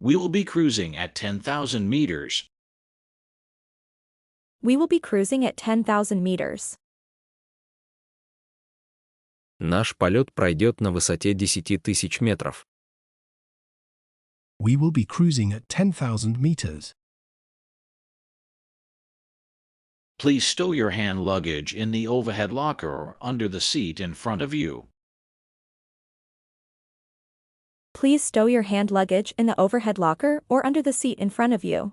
We will be cruising at 10,000 meters. We will be cruising at 10,000 meters. Наш полет пройдет на высоте 10 тысяч метров. We will be cruising at 10,000 meters. Please stow your hand luggage in the overhead locker or under the seat in front of you. Please stow your hand luggage in the overhead locker or under the seat in front of you.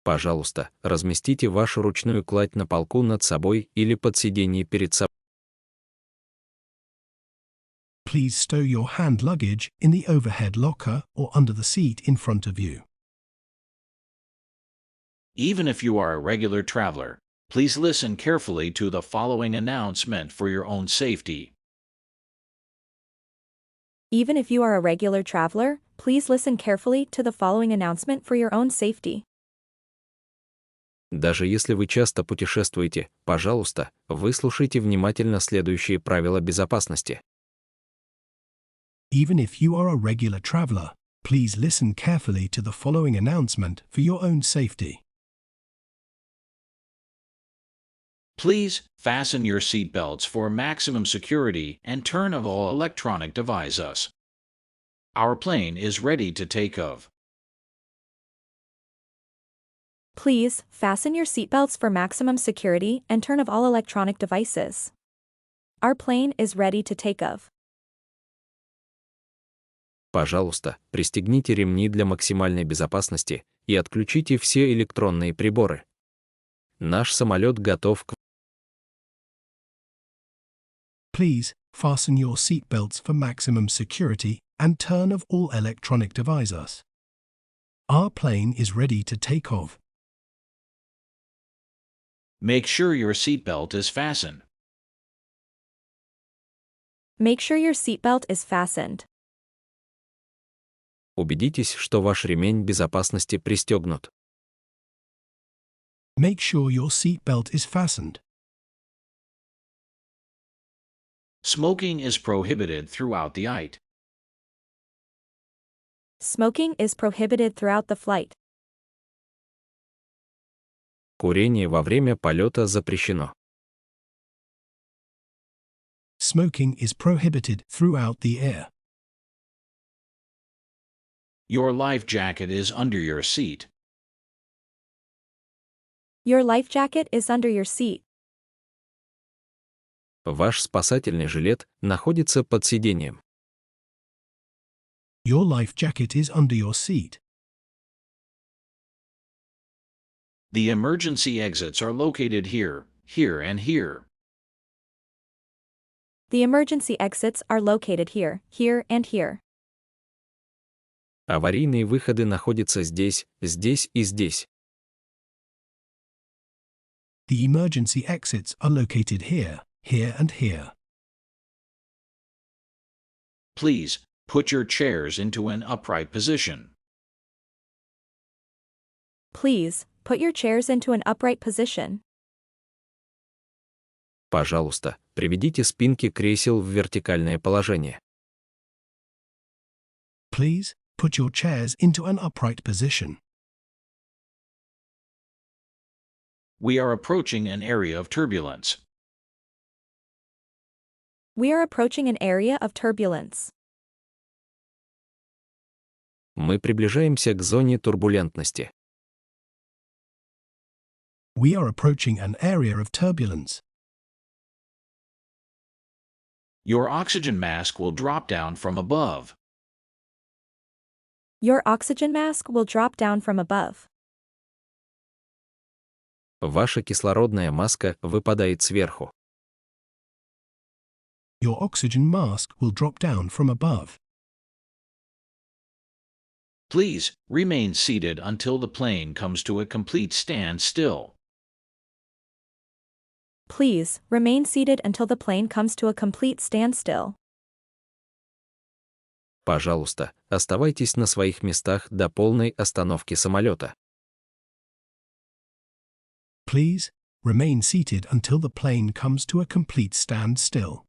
Пожалуйста, разместите вашу ручную кладь на полку над собой или под сиденье перед собой. Please stow your hand luggage in the overhead locker or under the seat in front of you. Even if you are a regular traveler, please listen carefully to the following announcement for your own safety. Even if you are a regular traveler, please listen carefully to the following announcement for your own safety. Даже если вы часто путешествуете, пожалуйста, выслушайте внимательно следующие правила безопасности. Even if you are a regular traveler, please listen carefully to the following announcement for your own safety. Please fasten your seatbelts for maximum security and turn off all electronic devices. Our plane is ready to take off. Please fasten your seatbelts for maximum security and turn off all electronic devices. Our plane is ready to take off. Пожалуйста, пристегните ремни для максимальной безопасности и отключите все электронные приборы. Наш самолет готов к... Please fasten your seatbelts for maximum security and turn off all electronic devices. Our plane is ready to take off. Make sure your seatbelt is fastened. Make sure your seatbelt is fastened. Убедитесь, что ваш ремень безопасности пристегнут. Make sure your seatbelt is fastened. Smoking is prohibited throughout the flight. Smoking is prohibited throughout the flight. Курение во время полета запрещено. Smoking is prohibited throughout the air. Your life jacket is under your seat. Your life jacket is under your seat. Ваш спасательный жилет находится под сиденьем. Your life jacket is under your seat. The emergency exits are located here, here, and here. The emergency exits are located here, here, and here. Аварийные выходы находятся здесь, здесь и здесь. The emergency exits are located here, here, and here. Please put your chairs into an upright position. Please put your chairs into an upright position. Пожалуйста, приведите спинки кресел в вертикальное положение. Please put your chairs into an upright position. We are approaching an area of turbulence. We are approaching an area of turbulence. Мы приближаемся к зоне турбулентности. We are approaching an area of turbulence. Your oxygen mask will drop down from above. Your oxygen mask will drop down from above. Ваша кислородная маска выпадает сверху. Your oxygen mask will drop down from above. Please remain seated until the plane comes to a complete standstill. Please remain seated until the plane comes to a complete standstill. Пожалуйста, оставайтесь на своих местах до полной остановки самолета. Please remain seated until the plane comes to a complete standstill.